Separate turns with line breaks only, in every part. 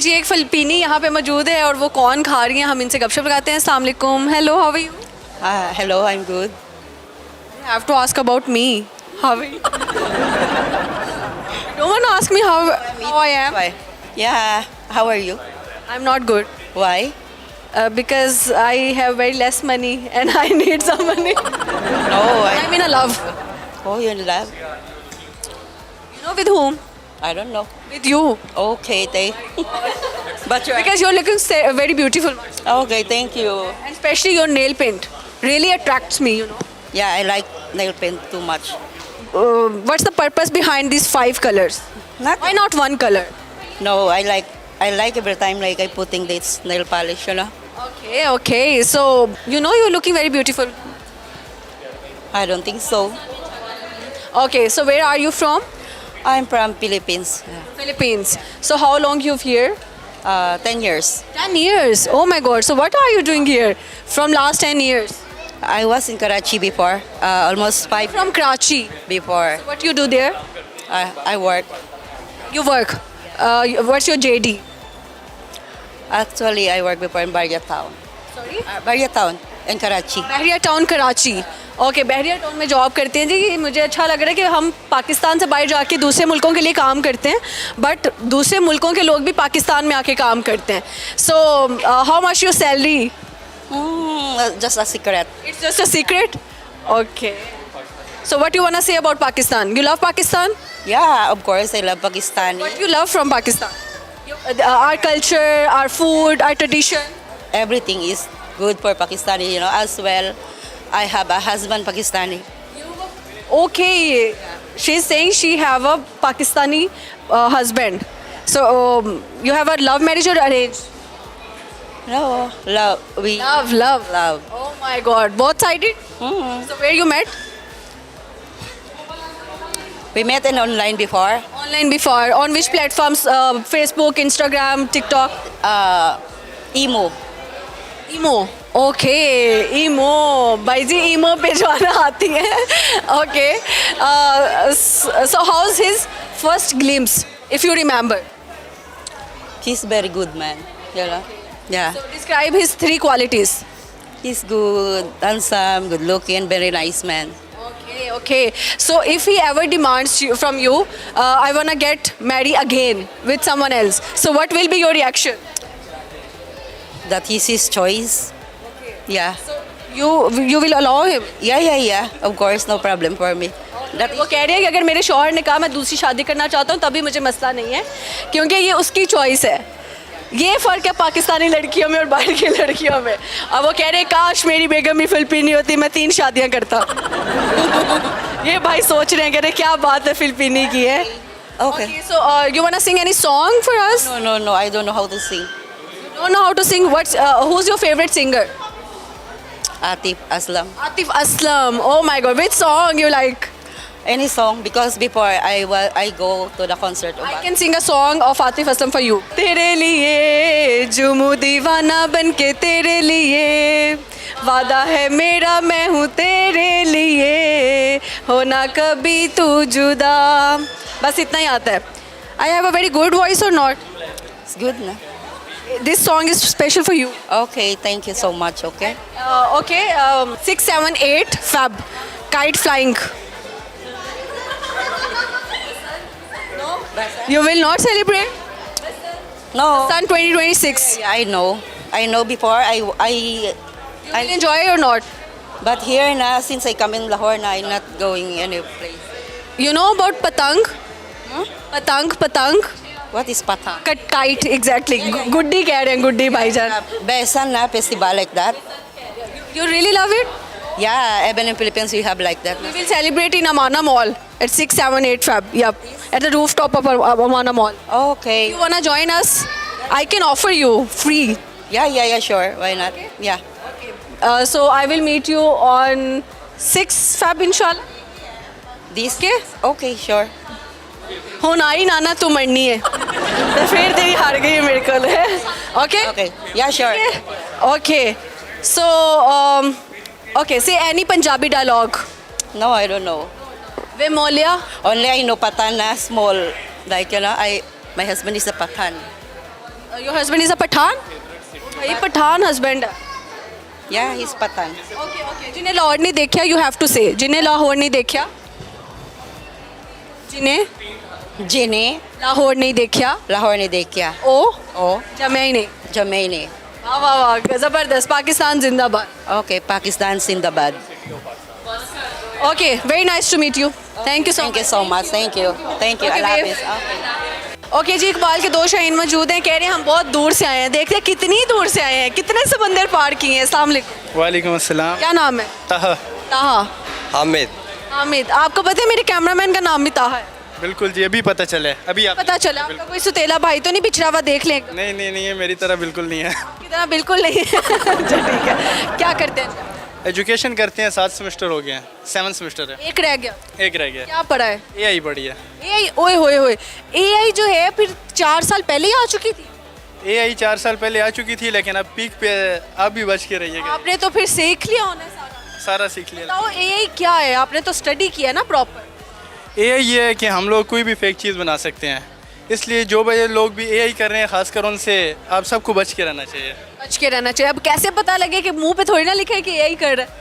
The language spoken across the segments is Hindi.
जी एक फिलिपीनी यहाँ पे मौजूद है और वो कौन खा रही हैं, हम इनसे गपशप लगाते हैं. अस्सलाम वालेकुम. Hello, how are you?
Hello, I'm good.
I have to ask about me. How are you? Don't want to ask me how I am.
Why? Yeah, how are you?
I'm not good.
Why?
Because I have very less money and I need some money.
No,
I'm in a love.
oh, you're in love?
You know with whom?
I don't know.
With you.
Okay, but you're...
Because you're looking very beautiful.
Okay, thank you.
And especially your nail paint really attracts me, you know.
Yeah, I like nail paint too much.
What's the purpose behind these 5 colors?
Not,
Why not one color?
No, I like every time like I putting this nail polish, you know.
Okay. So, you know you're looking very beautiful.
I don't think so.
Okay, so where are you from?
I'm from Philippines.
Philippines. So how long you've here?
10 years.
10 years. Oh my God. So what are you doing here from last 10 years?
I was in Karachi before, almost 5
From Karachi.
before.
What you do there?
I work.
You work. What's your JD?
Actually, I work before in Barya Town.
Sorry?
Barya Town in Karachi.
Bahria town Karachi. Okay Bahria town में जॉब करते हैं जी. मुझे अच्छा लग रहा है कि हम पाकिस्तान से बाहर जाके दूसरे मुल्कों के लिए काम करते हैं, बट दूसरे मुल्कों के लोग भी पाकिस्तान में आके काम करते हैं. So how much your salary?
Just a secret.
It's just a secret? Okay. So what you want to say about Pakistan? You love Pakistan?
Yeah, of course, I love Pakistani.
What you love from Pakistan? Our culture, our food, our tradition.
Everything is good for Pakistani, you know, as well. I have a husband Pakistani.
Okay. She's saying she have a Pakistani husband. So you have a love marriage or arranged?
No, love. We
Love.
love.
Oh my God. Both sided?
Mhm.
So where you met?
We met in online before.
Online before. On which platforms? Facebook, Instagram, TikTok?
Emo.
Imo. Okay imo. भाई जी ईमो पे जो आना आती है. Okay. So how is his first glimpse if you remember?
He's very good man, you know. Yeah.
So describe his 3 qualities.
He's good, handsome, good looking, very nice man.
Okay. So if he ever demands from you, I wanna get married again with someone else. So what will be your reaction?
That is his choice. Yeah.
You will allow him?
Yeah. Of course, no problem for me. That
वो कह रही है कि अगर मेरे शौहर ने कहा मैं दूसरी शादी करना चाहता हूँ तभी मुझे मसला नहीं है, क्योंकि ये उसकी चॉइस है. ये फ़र्क है पाकिस्तानी लड़कियों में और बाहर की लड़कियों में. अब वो कह रहे हैं काश मेरी बेगम भी फिलिपीनी होती, मैं 3 शादियाँ करता. ये भाई सोच रहे हैं, कह रहे क्या बात है फिलिपीनी की है.
Okay.
So you wanna sing any song for us?
No. I don't know how to sing.
Don't know how to sing. Who's your favorite singer?
Atif Aslam.
Atif Aslam. Oh my God. Which song you like?
Any song, because before I go to the concert.
I can sing a song of Atif Aslam for you. तेरे लिए जुमू दीवाना बन के तेरे लिए वादा है मेरा मैं हूँ तेरे लिए होना कभी तू जुदा. बस इतना ही आता है. I have a very good voice or not?
It's good, no?
This song is special for you.
Okay, thank you so much. Okay.
Okay. 6, 7, 8 Fab. Kite flying. You will not celebrate?
No.
Sun 2026.
Yeah, I know before
You will enjoy or not?
but here na, since I come in Lahore na, I'm not going any place.
You know about patang? Patang.
What is Patang?
Kite, exactly. Guddi कह रहे हैं, गुड्डी भाईजान.
Besan na festival like that.
You really love it?
Yeah, even in Philippines we have like that.
We will celebrate in Amana Mall at 6, 7, 8 Feb. Yep. At the rooftop of Amana Mall.
Okay.
You wanna join us? I can offer you free.
Yeah, sure. Why not? Yeah.
So I will meet you on 6 Feb inshallah.
This?
Okay?
Okay, sure.
ਹੁਣ ਆਈ ਨਾ ਤੂੰ ਮਰਨੀ ਹੈ ਤੇ ਫਿਰ ਤੇਰੀ ਹਾਰ ਗਈ ਮੇਰੇ ਕੋਲ ਹੈ. Okay?
Okay. Yeah, sure.
Okay. So okay, say any Punjabi dialogue.
No, I don't know.
वे मौलिया.
Only I know Pathan na small. Like, you know, my husband is a Pathan.
Your husband is a Pathan? भाई पठान हस्बैंड है।
Yeah, he's Patan.
Okay okay, जिन्हें लाहौर नहीं देखा यू हैव टू से, जिन्हें लाहौर नहीं देखा, जिन्हें
Jine,
लाहौर नहीं देखा
Lahore ne dekya.
ओ
O,
जमे ही नहीं।
Jamaica.
वाह वाह वाह, ज़बरदस्त, पाकिस्तान जिंदाबाद।
Okay, Pakistan Sindabad.
Okay, very nice to meet you, thank you so
Thank you so much. Thank you. Thank you.
Okay,
Allah
babe.
Hafiz. Okay.
Okay जी, इकबाल के 2 शाहीन मौजूद हैं, कह रहे हैं हम बहुत दूर से आए हैं। देखते हैं कितनी दूर से आए हैं, कितने समंदर पार किए हैं। अस्सलाम वालेकुम।
वालेकुम अस्सलाम।
क्या नाम है?
ताहा।
ताहा।
हामिद।
हामिद, आपको पता है मेरे कैमरामैन का नाम भी ताहा है?
बिल्कुल जी, अभी पता चला है, अभी आप
पता चला? आपका कोई सुतेला भाई तो नहीं बिछड़ा हुआ, देख लें?
नहीं नहीं नहीं, ये मेरी तरह बिल्कुल नहीं है।
कितना बिल्कुल नहीं है। अच्छा ठीक है, क्या करते हैं?
एजुकेशन करते हैं, 7 सेमेस्टर हो गए हैं, 7 सेमेस्टर है,
एक रह गया।
एक रह गया।
क्या पढ़ा है?
एआई पढ़ी है।
एआई? ओए होए होए, एआई जो है फिर 4 साल पहले ही आ चुकी थी।
एआई 4 साल पहले आ चुकी थी, लेकिन अब पीक पे आप भी बच के रहिएगा।
आपने तो फिर सीख लिया होना सारा।
सारा सीख लिया।
बताओ एआई क्या है, आपने तो स्टडी किया ना प्रॉपर।
एआई ये है कि हम लोग कोई भी फेक चीज़ बना सकते हैं, इसलिए जो बड़े लोग भी एआई कर रहे हैं, खासकर उनसे आप सबको बच के रहना चाहिए।
बच के रहना चाहिए। अब कैसे पता लगे कि मुंह पे थोड़ी ना लिखा है कि एआई कर रहा है?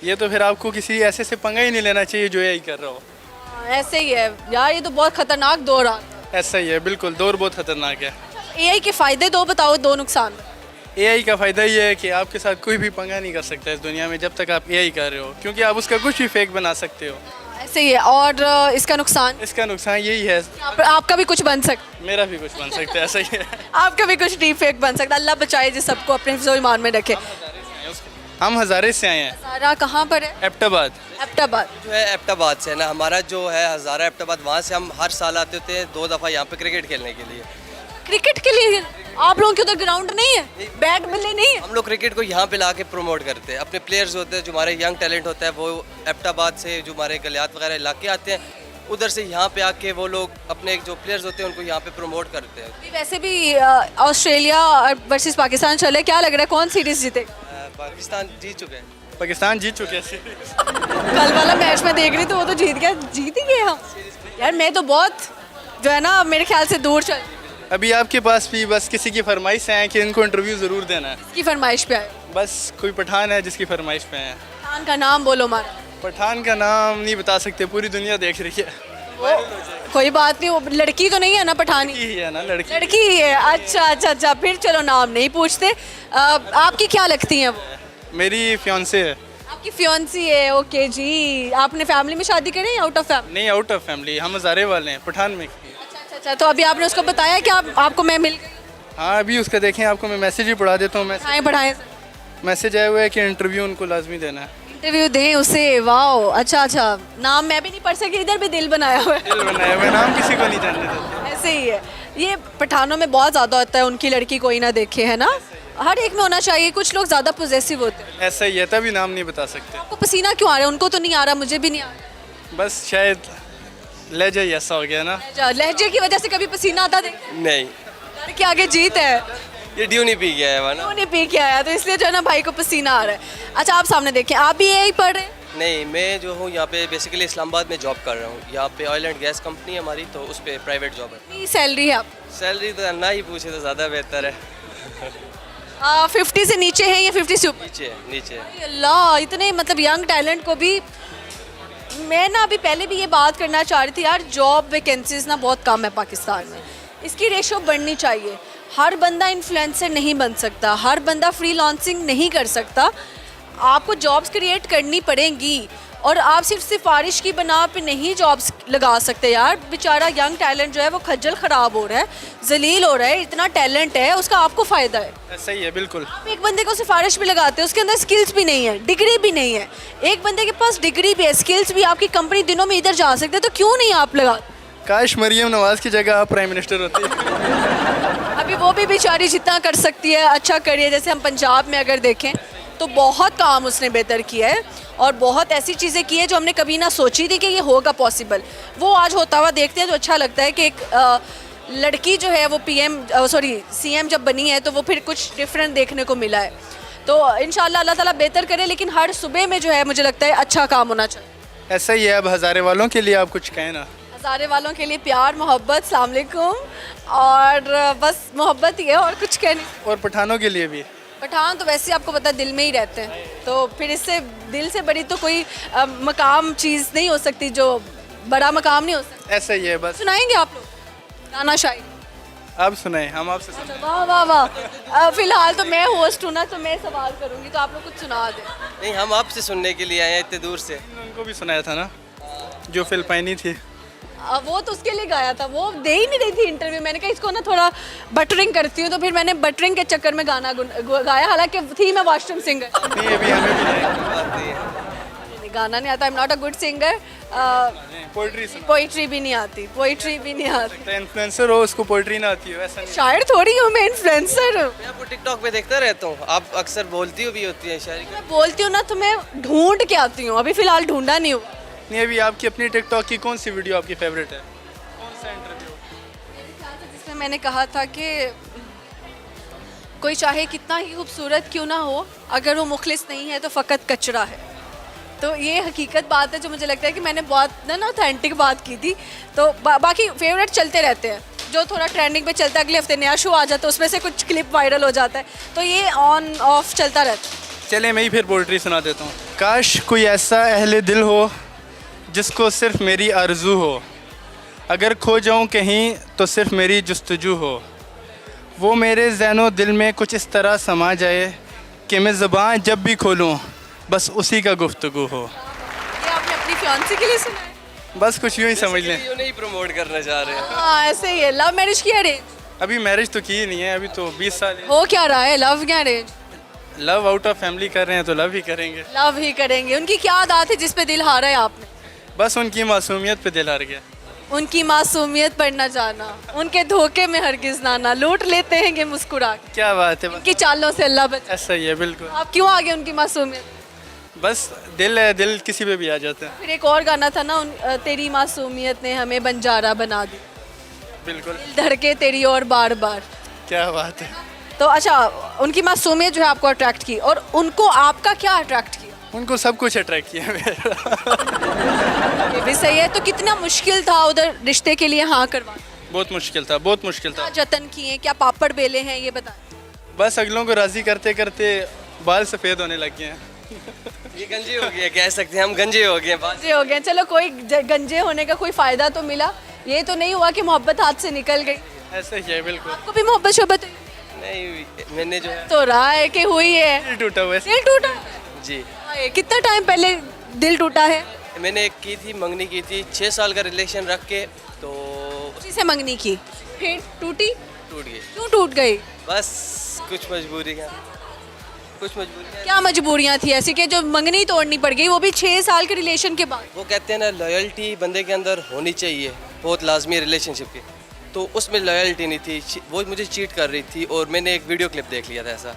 ये तो फिर आपको किसी ऐसे से पंगा ही नहीं लेना चाहिए जो एआई कर रहा हो।
हाँ, ऐसे ही है यार, ये तो बहुत खतरनाक दौर आ
ऐसा ही है, बिल्कुल, दौर बहुत खतरनाक है।
एआई के फायदे दो बताओ, 2 नुकसान।
एआई का फ़ायदा ये है कि आपके साथ कोई भी पंगा नहीं कर सकता इस दुनिया में जब तक आप एआई कर रहे हो, क्योंकि आप उसका कुछ भी फेक बना सकते हो।
ऐसे ही है। और इसका नुकसान?
इसका नुकसान यही है,
आपका भी कुछ बन सकता,
मेरा भी कुछ बन सकता है, ऐसा ही है।
आपका भी कुछ डीप फेक बन सकता। अल्लाह बचाए जी सबको, अपने हिफ्ज़-ओ ईमान में रखे।
हम हज़ारे से आए हैं।
सारा कहाँ पर है?
एबटाबाद।
एबटाबाद।
जो है एबटाबाद से है ना, हमारा जो है हज़ारा एबटाबाद, वहाँ से हम हर साल आते होते हैं 2 दफ़ा यहाँ पे क्रिकेट खेलने के लिए।
क्रिकेट के लिए आप लोगों के उधर ग्राउंड नहीं है, बैट मिले नहीं है?
हम लोग क्रिकेट को यहाँ पे ला के प्रमोट करते हैं। अपने प्लेयर्स होते हैं, जो हमारे यंग टैलेंट होता है, वो एबटाबाद से जो हमारे गलियात वगैरह इलाके आते हैं, उधर से यहाँ पे आके वो लोग अपने जो प्लेयर्स होते हैं उनको यहाँ पे प्रमोट करते हैं।
अभी वैसे भी ऑस्ट्रेलिया वर्सेस पाकिस्तान चले, क्या लग रहा है कौन सीरीज जीते?
पाकिस्तान जीत चुके हैं।
पाकिस्तान जीत चुके हैं।
कल वाला मैच में देख रही तो वो तो जीत गया, जीत ही गए हम। यार मैं तो बहुत जो है ना मेरे ख्याल से दूर चल।
अभी आपके पास भी बस किसी की फरमाइश है कि इनको इंटरव्यू ज़रूर देना है।
की फरमाइश पे आए?
बस कोई पठान है जिसकी फरमाइश पे है।
पठान का नाम बोलो हमारा।
पठान का नाम नहीं बता सकते, पूरी दुनिया देख रही है।
कोई बात नहीं, वो लड़की तो नहीं है ना पठानी?
ही है ना, लड़की।
लड़की ही है। अच्छा अच्छा अच्छा, फिर चलो नाम नहीं पूछते। आपकी क्या लगती हैं वो?
मेरी फियांसे है।
आपकी फियांसी है, ओके जी। आपने फैमिली में शादी करी या आउट ऑफ फैमिली?
नहीं, आउट ऑफ फैमिली, हम हज़ारे वाले हैं, पठान में।
अच्छा अच्छा अच्छा, तो अभी आपने उसको बताया कि आपको मैं मिल गई?
हाँ, अभी उसका देखें, आपको मैं मैसेज ही पढ़ा देता हूँ।
पढ़ाएं पढ़ाएं।
मैसेज आया हुआ है कि इंटरव्यू उनको लाजमी देना है।
इंटरव्यू दें उसे? वाओ, अच्छा अच्छा। नाम मैं भी नहीं पढ़ सकी, इधर भी दिल बनाया हुआ है।
दिल बनाया हुआ है, नाम किसी को नहीं जानने देते।
ऐसे ही है, ये पठानों में बहुत ज़्यादा होता है, उनकी लड़की कोई ना देखे, है ना? हर एक में होना चाहिए। कुछ लोग ज़्यादा पॉजेसिव होते हैं।
ऐसा ही है, तभी नाम नहीं बता सकते।
आपको पसीना क्यों आ रहा है? उनको तो नहीं आ रहा, मुझे भी नहीं आ रहा।
बस शायद लहजा ही ऐसा हो गया ना।
लहजे की वजह से कभी पसीना आता देख?
नहीं,
घर के आगे जीत है,
ये ड्यू नहीं पी गया है वरना।
क्यों नहीं पी के आया, तो इसलिए जो है ना भाई को पसीना आ रहा है। अच्छा आप सामने देखें, आप भी यही पढ़ रहे हैं?
नहीं, मैं जो हूँ यहाँ पे बेसिकली इस्लामाबाद में जॉब कर रहा हूँ। यहाँ पे ऑयल एंड गैस कंपनी है हमारी, तो उस पर प्राइवेट जॉब है।
कितनी सैलरी है आप?
सैलरी तो ना ही पूछे तो ज़्यादा बेहतर है।
50 से नीचे है या 50 से ऊपर?
नीचे है, नीचे है।
अरे अल्लाह, इतने मतलब यंग टैलेंट को भी। मैं ना अभी पहले भी ये बात करना चाह रही थी यार, जॉब वैकेंसीज ना बहुत कम है पाकिस्तान में, इसकी रेशो बढ़नी चाहिए। हर बंदा इन्फ्लुएंसर नहीं बन सकता, हर बंदा फ्रीलांसिंग नहीं कर सकता। आपको जॉब्स क्रिएट करनी पड़ेंगी, और आप सिर्फ सिफारिश की बना पे नहीं जॉब्स लगा सकते यार। बेचारा यंग टैलेंट जो है वो खज्जल ख़राब हो रहा है, जलील हो रहा है। इतना टैलेंट है, उसका आपको फ़ायदा है।
ऐसा ही है, बिल्कुल।
आप एक बंदे को सिफारिश भी लगाते हैं, उसके अंदर स्किल्स भी नहीं है, डिग्री भी नहीं है। एक बंदे के पास डिग्री भी है, स्किल्स भी, आपकी कंपनी दिनों में इधर जा सकते हैं, तो क्यों नहीं आप लगा?
काश मरियम नवाज की जगह आप प्राइम मिनिस्टर होती।
अभी वो भी बेचारी जितना कर सकती है अच्छा करिए। जैसे हम पंजाब में अगर देखें तो बहुत काम उसने बेहतर किया है, और बहुत ऐसी चीज़ें की है जो हमने कभी ना सोची थी कि ये होगा पॉसिबल। वो आज होता हुआ देखते हैं तो अच्छा लगता है कि एक लड़की जो है वो सीएम जब बनी है तो वो फिर कुछ डिफरेंट देखने को मिला है। तो इंशाल्लाह अल्लाह ताला बेहतर करे, लेकिन हर सुबह में जो है मुझे लगता है अच्छा काम होना चाहिए।
ऐसा ही है। अब हज़ारे वालों के लिए आप कुछ कहें ना।
हज़ारे वालों के लिए प्यार मोहब्बत, अस्सलाम वालेकुम, और बस मोहब्बत ही है और कुछ कुछ कहने?
और पठानों के लिए भी।
पठान तो वैसे ही आपको पता है दिल में ही रहते हैं, तो फिर इससे दिल से बड़ी तो कोई मकाम चीज़ नहीं हो सकती, जो बड़ा मकाम नहीं हो सकता।
ऐसा ही है बस।
सुनाएंगे आप लोग गाना शायरी?
आप सुनाए, हम आपसे सुनाए।
वाह वाह वाह। फिलहाल तो मैं होस्ट हूँ ना, तो मैं सवाल करूँगी, तो आप लोग कुछ सुना दें।
नहीं, हम आपसे सुनने के लिए आए हैं इतने दूर से।
उनको भी सुनाया था ना, जो फिलिपाइनी थी।
वो तो उसके लिए गाया था, वो दे ही नहीं रही थी इंटरव्यू। मैंने कहा इसको ना थोड़ा बटरिंग करती हूँ, तो फिर मैंने बटरिंग के चक्कर में गाना गाया, हालांकि थी मैं वॉशरूम सिंगर।
नहीं, अभी हमें भी नहीं।
बात नहीं है।
गाना नहीं आता, I am not a good singer.
Poetry सुना
पोइट्री भी नहीं आती, पोइट्री भी नहीं आती।
सकता है। इन्फ्लुएंसर हो, उसको पोइट्री ना आती हो, ऐसा नहीं।
शायर थोड़ी हूँ मैं, इन्फ्लुएंसर हूँ।
मैं आपको टिकटॉक पे देखता रहता हूँ, आप अक्सर बोलती हो भी होती है शायरी।
मैं बोलती हूँ ना, तो मैं ढूंढ के आती हूँ, अभी फिलहाल ढूंढा नहीं हुआ।
नहीं, अभी आपकी अपनी टिकटॉक की कौन सी वीडियो आपकी फेवरेट है? कौन सा इंटरव्यू?
जिसमें मैंने कहा था कि कोई चाहे कितना ही खूबसूरत क्यों ना हो, अगर वो मुखलिस नहीं है तो फ़कत कचरा है। तो ये हकीकत बात है, जो मुझे लगता है कि मैंने बहुत ना ऑथेंटिक बात की थी। तो बाकी फेवरेट चलते रहते हैं, जो थोड़ा ट्रेंडिंग पे चलता है, अगले हफ्ते नया शो आ जाता है, उसमें से कुछ क्लिप वायरल हो जाता है, तो ये ऑन ऑफ चलता रहता है।
चले, मैं ही फिर पोइट्री सुना देता हूँ। काश कोई ऐसा अहले दिल हो जिसको सिर्फ मेरी आरज़ू हो, अगर खो जाऊँ कहीं तो सिर्फ मेरी जुस्तजू हो, वो मेरे ज़हनो दिल में कुछ इस तरह समा जाए कि मैं ज़बान जब भी खोलूँ बस उसी का गुफ्तगू हो।
ये आपने अपनी फियांसी के लिए सुना है?
बस कुछ यूँ ही समझ लें।
यूँ नहीं प्रमोट करना चाह रहे हैं।
हाँ ऐसे ही है। लव मैरिज की अरेंज?
अभी मैरिज तो की ही नहीं है, अभी तो 20 साल है।
हो क्या रहा है, लव क्या arrange?
Love out of family कर रहे हैं तो लव ही करेंगे।
लव ही करेंगे। उनकी क्या आदत है जिस पे दिल हारा है आपने?
बस उनकी मासूमियत पे दिल हार गया।
उनकी मासूमियत पर न जाना, उनके धोखे में हरगिज ना आना, लूट लेते हैं ये मुस्कुरा के।
क्या बात है, बस
उनकी चालों से अल्लाह बचा।
ऐसा ही है बिल्कुल।
आप क्यों आ गए उनकी मासूमियत?
बस दिल है, दिल किसी पे भी आ जाता है।
फिर एक और गाना था ना, तेरी मासूमियत ने हमें बंजारा बना दी,
बिल्कुल।
दिल धड़के तेरी और बार बार।
क्या बात है।
तो अच्छा, उनकी मासूमियत जो है आपको अट्रैक्ट की, और उनको आपका क्या अट्रैक्ट किया?
उनको सब कुछ अट्रैक्ट किया मेरा।
ये भी सही है। तो कितना मुश्किल था उधर रिश्ते के लिए हाँ करवाना?
बहुत मुश्किल था, बहुत मुश्किल था।
क्या जतन किए, क्या पापड़ बेले हैं, ये बताएं।
बस अगलों को राजी करते करते बाल सफ़ेद होने लग गए हैं।
ये गंजे हो गए, कह सकते हैं हम गंजे हो गए।
गंजे हो गए, चलो कोई गंजे होने का कोई फ़ायदा तो मिला। ये तो नहीं हुआ कि मोहब्बत हाथ से निकल गई।
ऐसा ही है बिल्कुल।
आपको भी मोहब्बत शोहबत हुई?
नहीं, मैंने जो है
तो रहा है कि हुई है।
दिल टूटा हुआ है।
दिल टूटा?
जी,
हाय, कितना टाइम पहले दिल टूटा है?
मैंने एक की थी, मंगनी की थी 6 साल का रिलेशन रख के, तो
उसी से मंगनी की, फिर टूटी?
टूट गई।
क्यों टूट गई?
बस कुछ मजबूरी का, कुछ मजबूरी।
क्या मजबूरियां थी ऐसी कि जो मंगनी तोड़नी पड़ गई, वो भी 6 साल के रिलेशन के बाद?
वो कहते हैं ना, लॉयल्टी बंदे के अंदर होनी चाहिए, बहुत लाजमी है रिलेशनशिप की। तो उसमें लॉयल्टी नहीं थी, वो मुझे चीट कर रही थी, और मैंने एक वीडियो क्लिप देख लिया था ऐसा।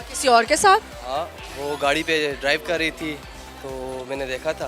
किसी और के साथ?
हाँ, वो गाड़ी पे ड्राइव कर रही थी, तो मैंने देखा था।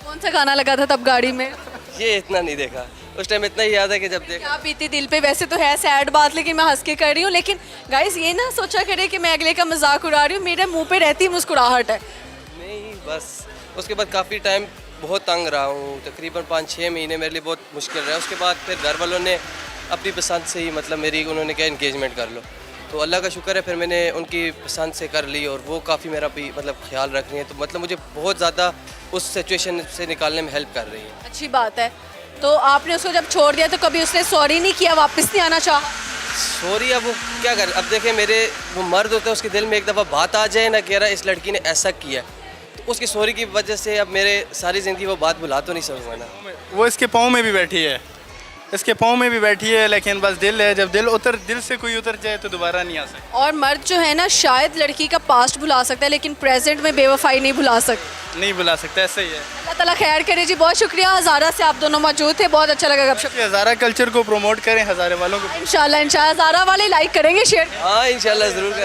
कौन सा गाना लगा था तब गाड़ी में?
ये इतना नहीं देखा, उस टाइम इतना ही याद है कि जब देखा।
क्या बीती दिल पे? वैसे तो है सैड बात, लेकिन मैं हंस के कर रही हूँ। लेकिन गाइस ये ना सोचा करे कि मैं अगले का मजाक उड़ा रही हूँ, मेरे मुंह पे रहती मुस्कुराहट है।
नहीं, बस उसके बाद काफ़ी टाइम बहुत तंग रहा हूँ, तकरीबन 5-6 महीने मेरे लिए बहुत मुश्किल रहा। उसके बाद फिर घर वालों ने अपनी पसंद से ही, मतलब मेरी, उन्होंने क्या इंगेजमेंट कर लो, तो अल्लाह का शुक्र है फिर मैंने उनकी पसंद से कर ली, और वो काफ़ी मेरा भी मतलब ख्याल रख रही हैं, तो मतलब मुझे बहुत ज़्यादा उस सिचुएशन से निकालने में हेल्प कर रही है।
अच्छी बात है। तो आपने उसको जब छोड़ दिया तो कभी उसने सॉरी नहीं किया, वापस नहीं आना चाहा?
सॉरी, अब वो क्या कर, अब देखें मेरे वो मर्द होते हैं, उसके दिल में एक दफ़ा बात आ जाए ना कि यार इस लड़की ने ऐसा किया, तो उसकी सॉरी की वजह से अब मेरे सारी ज़िंदगी वो बात भुला तो नहीं सकूँगा ना।
वो इसके पाँव में भी बैठी है, इसके पाँव में भी बैठी है, लेकिन बस दिल है, जब दिल से कोई उतर जाए तो दोबारा नहीं आ सकता।
और मर्द जो है ना, शायद लड़की का पास्ट भुला सकता है, लेकिन प्रेजेंट में बेवफाई नहीं भुला सकता।
नहीं बुला सकता, ऐसा ही है।
अल्लाह ताला खैर करे जी। बहुत शुक्रिया, हज़ारा से आप दोनों मौजूद थे, बहुत अच्छा लगा गपशप।
हज़ारा कल्चर को प्रमोट करें, हज़ारे वालों को।
इंशाल्लाह हज़ारा वाले लाइक करेंगे, शेयर
हाँ, इंशाल्लाह ज़रूर।